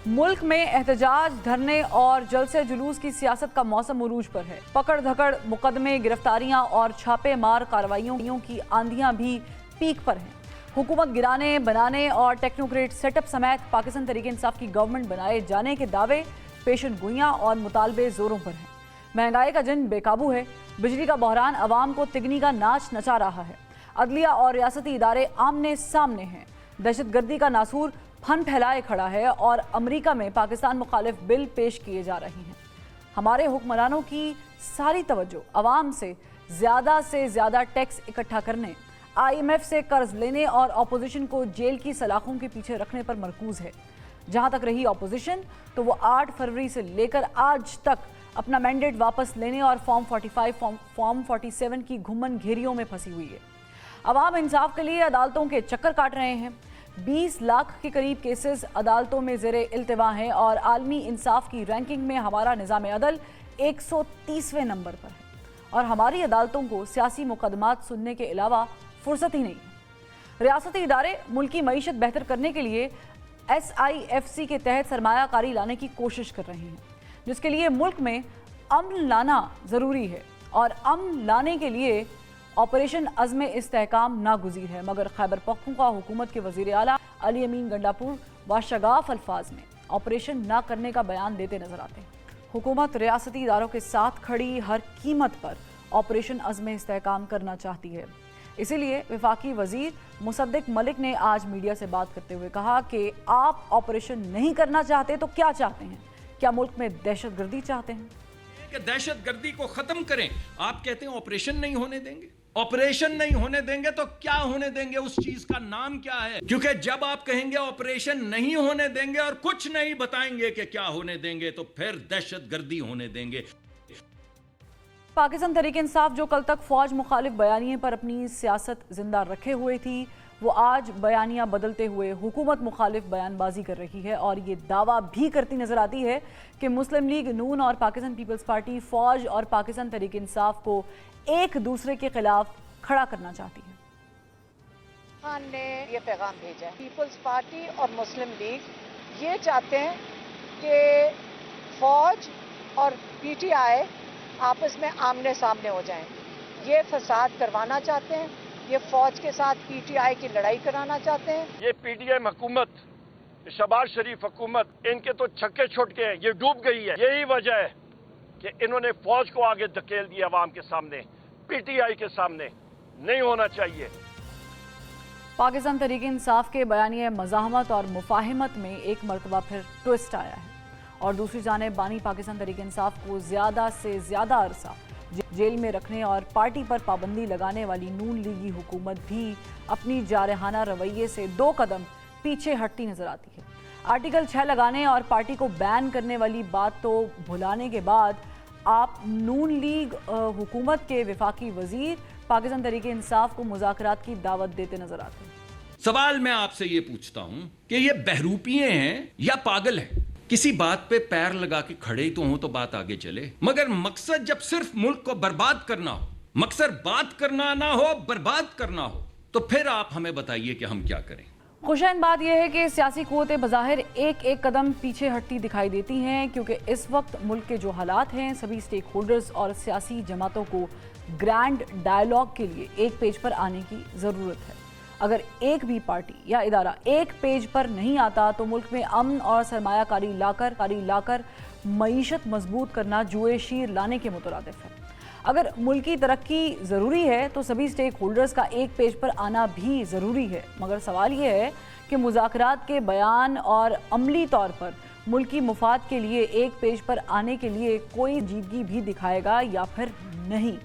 मुल्क में एहतजाज, धरने और जलसे जुलूस की सियासत का मौसम उरूज पर है। पकड़ धकड़, मुकदमे, गिरफ्तारियां और छापे मार कार्रवाइयों की आंधियां भी पीक पर हैं। हुकूमत गिराने, बनाने और टेक्नोक्रेट सेटअप समेत पाकिस्तान तहरीक इंसाफ की गवर्नमेंट बनाए जाने के दावे, पेशन गोइयां और मुतालबे जोरों पर हैं। महंगाई का जंग बेकाबू है। बिजली का बहरान अवाम को तिगनी का नाच नचा रहा है। अदलिया और रियासती इदारे आमने सामने हैं। दहशतगर्दी का नासूर फन फैलाए खड़ा है और अमेरिका में पाकिस्तान मुखालिफ बिल पेश किए जा रहे हैं। हमारे हुक्मरानों की सारी तवज्जो अवाम से ज़्यादा टैक्स इकट्ठा करने, IMF से कर्ज लेने और अपोजिशन को जेल की सलाखों के पीछे रखने पर मरकूज है। जहां तक रही अपोजिशन, तो वो 8 फरवरी से लेकर आज तक अपना मैंडेट वापस लेने और फॉर्म 45, फॉर्म 47 की घुमन घेरियों में फंसी हुई है। अवाम इंसाफ के लिए अदालतों के चक्कर काट रहे हैं। 20 लाख के करीब केसेस अदालतों में ज़ेरे इल्तिवा हैं और आलमी इंसाफ की रैंकिंग में हमारा निज़ाम अदल 130वें नंबर पर है और हमारी अदालतों को सियासी मुकदमात सुनने के अलावा फुर्सत ही नहीं है। रियासती इदारे मुल्की मईशत बेहतर करने के लिए SIFC के तहत सरमायाकारी लाने की कोशिश कर रहे हैं, जिसके लिए मुल्क में अमन लाना ज़रूरी है और अमन लाने के लिए ऑपरेशन अज़्म इस्तेहकाम नागुज़ीर है। मगर खैबर पख्तूनख्वा हुकूमत के वज़ीर आला अली अमीन गंडापुर बाशगाफ अल्फाज में ऑपरेशन ना करने का बयान देते नजर आते हैं। हुकूमत रियासती इदारों के साथ खड़ी हर कीमत पर ऑपरेशन अज़्म इस्तेहकाम करना चाहती है। इसीलिए वफाकी वज़ीर मुसद्दिक मलिक ने आज मीडिया से बात करते हुए कहा कि आप ऑपरेशन नहीं करना चाहते तो क्या चाहते हैं? क्या मुल्क में दहशतगर्दी चाहते हैं? कि दहशतगर्दी को खत्म करें। आप कहते हैं ऑपरेशन नहीं होने देंगे। ऑपरेशन नहीं होने देंगे तो क्या होने देंगे? उस चीज का नाम क्या है? क्योंकि जब आप कहेंगे ऑपरेशन नहीं होने देंगे और कुछ नहीं बताएंगे कि क्या होने देंगे, तो फिर दहशतगर्दी होने देंगे। पाकिस्तान तहरीक इंसाफ जो कल तक फौज मुखालिफ बयानिए पर अपनी सियासत जिंदा रखे हुए थी, वो आज बयानिया बदलते हुए हुकूमत मुखालिफ बयानबाजी कर रही है और ये दावा भी करती नजर आती है कि मुस्लिम लीग नून और पाकिस्तान पीपल्स पार्टी फौज और पाकिस्तान तहरीक इंसाफ को एक दूसरे के खिलाफ खड़ा करना चाहती है। खान ने ये पैगाम भेजा है, पीपल्स पार्टी और मुस्लिम लीग ये चाहते हैं कि फौज और PTI आपस में आमने सामने हो जाएं। ये फसाद करवाना चाहते हैं, ये फौज के साथ PTI की लड़ाई कराना चाहते हैं। ये PTM हुकूमत, शहबाज शरीफ हुकूमत, इनके तो छक्के छुट गए, ये डूब गई है। यही वजह है कि इन्होंने फौज को आगे धकेल दिया अवाम के सामने, PTI के सामने। नहीं होना चाहिए। पाकिस्तान तहरीक इंसाफ के बयानिए मज़ाहमत और मुफाहिमत में एक मरतबा फिर ट्विस्ट आया है और दूसरी जानिब बानी पाकिस्तान तहरीक इंसाफ को ज़्यादा से ज़्यादा अरसा जेल में रखने और पार्टी पर पाबंदी लगाने वाली नून लीगी हुकूमत भी अपनी जारहाना रवैये से 2 कदम पीछे हटती नजर आती है। आर्टिकल 6 लगाने और पार्टी को बैन करने वाली बात तो भुलाने के बाद आप नून लीग हुकूमत के वफाकी वजीर पाकिस्तान तहरीक इंसाफ को मुज़ाकरात की दावत देते नजर आते हैं। सवाल मैं आपसे ये पूछता हूं कि ये बहरूपिये हैं या पागल हैं? किसी बात पे पैर लगा के खड़े तो हो तो बात आगे चले, मगर मकसद जब सिर्फ मुल्क को बर्बाद करना हो, मकसद बात करना ना हो, बर्बाद करना हो, तो फिर आप हमें बताइए कि हम क्या करें। खुशैन बात यह है कि सियासी क़ुव्वतें बज़ाहिर एक कदम पीछे हटती दिखाई देती हैं, क्योंकि इस वक्त मुल्क के जो हालात हैं, सभी स्टेक होल्डर्स और सियासी जमातों को ग्रैंड डायलॉग के लिए एक पेज पर आने की ज़रूरत है। अगर एक भी पार्टी या इदारा एक पेज पर नहीं आता तो मुल्क में अमन और सरमायाकारी लाकर मईशत मजबूत करना जुए शीर लाने के मुतरादिफ है। अगर मुल्की तरक्की ज़रूरी है तो सभी स्टेक होल्डर्स का एक पेज पर आना भी ज़रूरी है, मगर सवाल यह है कि मुज़ाकरात के बयान और अमली तौर पर मुल्की मुफाद के लिए एक पेज पर आने के लिए कोई जीदगी भी दिखाएगा या फिर नहीं।